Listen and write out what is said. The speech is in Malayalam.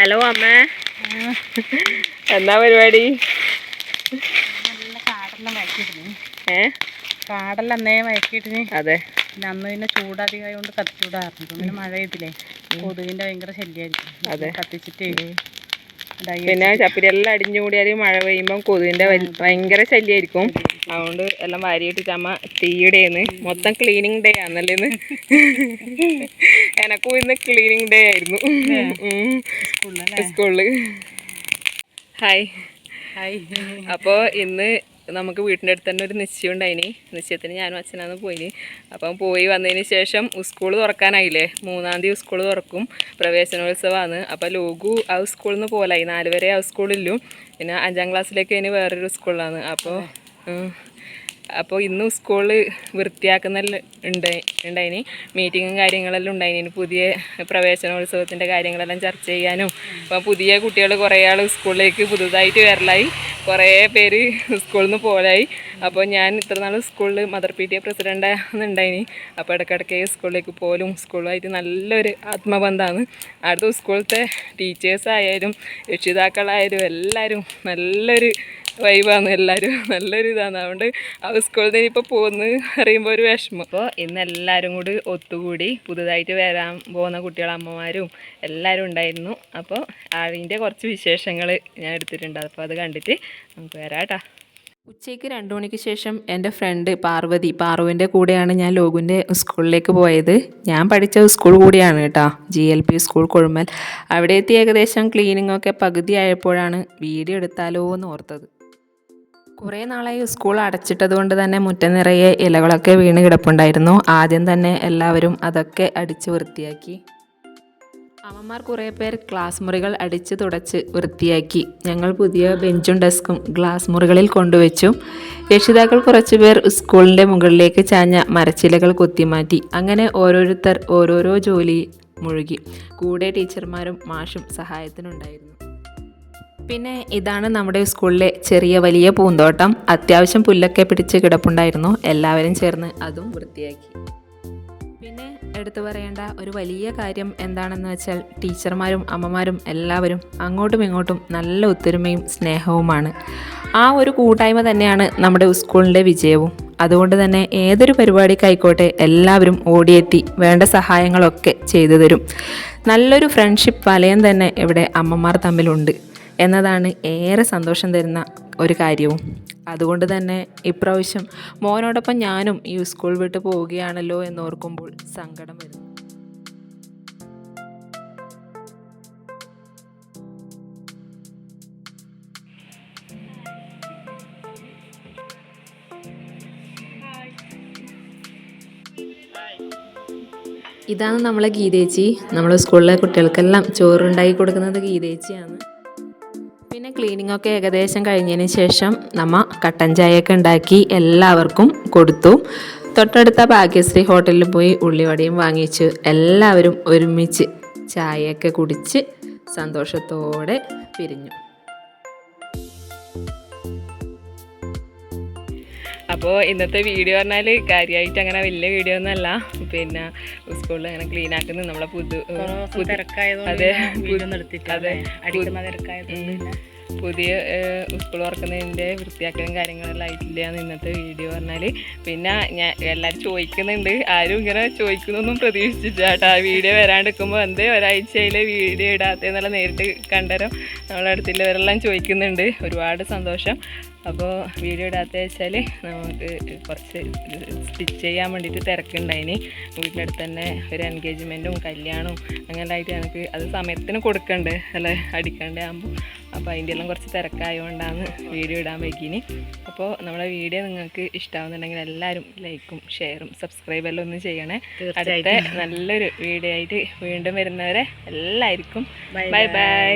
ഹലോ അമ്മ, എന്താ പരിപാടി? കാടെല്ലാം അന്നേ വയക്കിട്ടിന്. അതെ, പിന്നെ അന്ന് പിന്നെ ചൂടധികമായോണ്ട് കത്തിച്ചൂടാറുണ്ട്. പിന്നെ മഴ ഇതില്ലേ കൊതുകിന്റെ ഭയങ്കര ശല്യമായിരിക്കും. അതെ, കത്തിച്ചിട്ട് പിന്നെ ചപ്പിലെല്ലാം അടിഞ്ഞു കൂടിയാൽ മഴ പെയ്യുമ്പം കൊതുകിന്റെ ഭയങ്കര ശല്യമായിരിക്കും. അതുകൊണ്ട് എല്ലാം വാരിയിട്ട് ചമ്മ തീയുടെന്ന് മൊത്തം ക്ലീനിങ് ഡേ ആണല്ലേന്ന്. എനക്കും ഇന്ന് ക്ലീനിങ് ഡേ ആയിരുന്നു സ്കൂളില്. ഹായ്. അപ്പോൾ ഇന്ന് നമുക്ക് വീട്ടിൻ്റെ അടുത്ത് തന്നെ ഒരു നിശ്ചയം ഉണ്ടായിനി. നിശ്ചയത്തിന് ഞാനും അച്ഛനാന്ന് പോയിന്. അപ്പം പോയി വന്നതിന് ശേഷം സ്കൂൾ തുറക്കാനായില്ലേ, 3-ാം തീയതി സ്കൂൾ തുറക്കും, പ്രവേശനോത്സവമാണ്. അപ്പോൾ ലോഗു ആ സ്കൂളിൽ നിന്ന് പോലായി, 4 വരെ ആ സ്കൂളിലും, പിന്നെ 5-ാം ക്ലാസ്സിലേക്ക് ഇനി വേറൊരു സ്കൂളിലാണ്. അപ്പോൾ ഇന്ന് സ്കൂളിൽ വൃത്തിയാക്കുന്നെല്ലാം ഉണ്ടായിനി. മീറ്റിങ്ങും കാര്യങ്ങളെല്ലാം ഉണ്ടായിനി. പുതിയ പ്രവേശനോത്സവത്തിൻ്റെ കാര്യങ്ങളെല്ലാം ചർച്ച ചെയ്യാനും. അപ്പോൾ പുതിയ കുട്ടികൾ കുറേ ആൾ സ്കൂളിലേക്ക് പുതുതായിട്ട് വരലായി, കുറേ പേര് സ്കൂളിൽ നിന്ന് പോലായി. അപ്പോൾ ഞാൻ ഇത്ര നാൾ സ്കൂളിൽ മദർ പി ടി എ പ്രസിഡൻ്റാണെന്നുണ്ടായിനി. അപ്പോൾ ഇടയ്ക്കിടയ്ക്ക് സ്കൂളിലേക്ക് പോലും സ്കൂളുമായിട്ട് നല്ലൊരു ആത്മബന്ധമാണ്. അടുത്ത സ്കൂളത്തെ ടീച്ചേഴ്സായാലും രക്ഷിതാക്കളായാലും എല്ലാവരും നല്ലൊരു വൈബാണ്, എല്ലാവരും നല്ലൊരു ഇതാണ്. അതുകൊണ്ട് ആ സ്കൂളിൽ നിന്ന് ഇപ്പോൾ പോകുന്നു അറിയുമ്പോൾ ഒരു വിഷമം. അപ്പോൾ ഇന്ന് എല്ലാവരും കൂടി ഒത്തുകൂടി, പുതുതായിട്ട് വരാൻ പോകുന്ന കുട്ടികളമ്മമാരും എല്ലാവരും ഉണ്ടായിരുന്നു. അപ്പോൾ അതിൻ്റെ കുറച്ച് വിശേഷങ്ങൾ ഞാൻ എടുത്തിട്ടുണ്ട്. അപ്പോൾ അത് കണ്ടിട്ട് നമുക്ക് വരാം കേട്ടോ. ഉച്ചയ്ക്ക് 2 മണിക്ക് ശേഷം എൻ്റെ ഫ്രണ്ട് പാറുവിൻ്റെ കൂടെയാണ് ഞാൻ ലോകുവിൻ്റെ സ്കൂളിലേക്ക് പോയത്. ഞാൻ പഠിച്ച സ്കൂൾ കൂടിയാണ് കേട്ടോ, GLP സ്കൂൾ കൊഴുമൽ. അവിടെ എത്തി ഏകദേശം ക്ലീനിങ്ങൊക്കെ പകുതി ആയപ്പോഴാണ് വീഡിയോ എടുത്താലോ എന്ന് ഓർത്തത്. കുറേ നാളായി സ്കൂൾ അടച്ചിട്ടത് കൊണ്ട് തന്നെ മുറ്റം നിറയെ ഇലകളൊക്കെ വീണ് കിടപ്പുണ്ടായിരുന്നു. ആദ്യം തന്നെ എല്ലാവരും അതൊക്കെ അടിച്ച് വൃത്തിയാക്കി. അമ്മമാർ കുറേ പേർ ക്ലാസ് മുറികൾ അടിച്ച് തുടച്ച് വൃത്തിയാക്കി. ഞങ്ങൾ പുതിയ ബെഞ്ചും ഡെസ്കും ഗ്ലാസ് മുറികളിൽ കൊണ്ടുവച്ചു. രക്ഷിതാക്കൾ കുറച്ച് പേർ സ്കൂളിൻ്റെ മുകളിലേക്ക് ചാഞ്ഞ മരച്ചിലകൾ കൊത്തിമാറ്റി. അങ്ങനെ ഓരോരുത്തർ ഓരോരോ ജോലി മുഴുകി. കൂടെ ടീച്ചർമാരും മാഷും സഹായത്തിനുണ്ടായിരുന്നു. പിന്നെ ഇതാണ് നമ്മുടെ സ്കൂളിലെ ചെറിയ വലിയ പൂന്തോട്ടം. അത്യാവശ്യം പുല്ലൊക്കെ പിടിച്ച് കിടപ്പുണ്ടായിരുന്നു. എല്ലാവരും ചേർന്ന് അതും വൃത്തിയാക്കി. പിന്നെ എടുത്തു പറയേണ്ട ഒരു വലിയ കാര്യം എന്താണെന്ന് വെച്ചാൽ ടീച്ചർമാരും അമ്മമാരും എല്ലാവരും അങ്ങോട്ടും ഇങ്ങോട്ടും നല്ല ഒത്തൊരുമയും സ്നേഹവുമാണ്. ആ ഒരു കൂട്ടായ്മ തന്നെയാണ് നമ്മുടെ സ്കൂളിൻ്റെ വിജയവും. അതുകൊണ്ട് തന്നെ ഏതൊരു പരിപാടിക്കായിക്കോട്ടെ എല്ലാവരും ഓടിയെത്തി വേണ്ട സഹായങ്ങളൊക്കെ ചെയ്തു തരും. നല്ലൊരു ഫ്രണ്ട്ഷിപ്പ് വലയം തന്നെ ഇവിടെ അമ്മമാർ തമ്മിലുണ്ട് എന്നതാണ് ഏറെ സന്തോഷം തരുന്ന ഒരു കാര്യവും. അതുകൊണ്ട് തന്നെ ഇപ്രാവശ്യം മോനോടൊപ്പം ഞാനും ഈ സ്കൂൾ വിട്ട് പോവുകയാണല്ലോ എന്നോർക്കുമ്പോൾ സങ്കടം വരുന്നു. ഇതാണ് നമ്മളെ ഗീതേച്ചി. നമ്മളെ സ്കൂളിലെ കുട്ടികൾക്കെല്ലാം ചോറുണ്ടാക്കി കൊടുക്കുന്നത് ഗീതേച്ചിയാണ്. പിന്നെ ക്ലീനിങ്ങൊക്കെ ഏകദേശം കഴിഞ്ഞതിന് ശേഷം നമ്മ കട്ടൻ ചായയൊക്കെ ഉണ്ടാക്കി എല്ലാവർക്കും കൊടുത്തു. തൊട്ടടുത്ത ഭാഗ്യശ്രീ ഹോട്ടലിൽ പോയി ഉള്ളിവടയും വാങ്ങിച്ചു. എല്ലാവരും ഒരുമിച്ച് ചായയൊക്കെ കുടിച്ച് സന്തോഷത്തോടെ പിരിഞ്ഞു. അപ്പോൾ ഇന്നത്തെ വീഡിയോ പറഞ്ഞാൽ കാര്യമായിട്ട് അങ്ങനെ വലിയ വീഡിയോ ഒന്നുമല്ല. പിന്നെ സ്കൂളിൽ അങ്ങനെ ക്ലീൻ ആക്കുന്നത് നമ്മളെ പുതിയ സ്കൂൾ തുറക്കുന്നതിൻ്റെ വൃത്തിയാക്കലും കാര്യങ്ങളെല്ലാം ആയിട്ടില്ലയാണ് ഇന്നത്തെ വീഡിയോ പറഞ്ഞാൽ. പിന്നെ ഞാൻ എല്ലാവരും ചോദിക്കുന്നുണ്ട്, ആരും ഇങ്ങനെ ചോദിക്കുന്നൊന്നും പ്രതീക്ഷിച്ചില്ല കേട്ടോ. ആ വീഡിയോ വരാണ്ടിരിക്കുമ്പോൾ എന്തേ ഒരാഴ്ചയിൽ വീഡിയോ ഇടാത്തതെന്നല്ല നേരിട്ട് കണ്ടരം നമ്മളടുത്തുള്ളവരെല്ലാം ചോദിക്കുന്നുണ്ട്. ഒരുപാട് സന്തോഷം. അപ്പോൾ വീഡിയോ ഇടാത്ത വെച്ചാൽ നമുക്ക് കുറച്ച് സ്റ്റിച്ച് ചെയ്യാൻ വേണ്ടിയിട്ട് തിരക്കുണ്ടായിനി. വീട്ടിൻ്റെ അടുത്ത് തന്നെ ഒരു എൻഗേജ്മെൻറ്റും കല്യാണവും അങ്ങനെ ആയിട്ട് എനിക്ക് അത് സമയത്തിന് കൊടുക്കണ്ടേ അല്ലേ, അടിക്കണ്ടേ ആകുമ്പോൾ. അപ്പോൾ അതിൻ്റെ എല്ലാം കുറച്ച് തിരക്കായതുകൊണ്ടാണ് വീഡിയോ ഇടാൻ വൈകിനി. അപ്പോൾ നമ്മുടെ വീഡിയോ നിങ്ങൾക്ക് ഇഷ്ടമാവുന്നുണ്ടെങ്കിൽ എല്ലാവരും ലൈക്കും ഷെയറും സബ്സ്ക്രൈബെല്ലാം ഒന്ന് ചെയ്യണേ. അടുത്ത നല്ലൊരു വീഡിയോ ആയിട്ട് വീണ്ടും വരുന്നവരെ എല്ലാവർക്കും ബൈ ബൈ.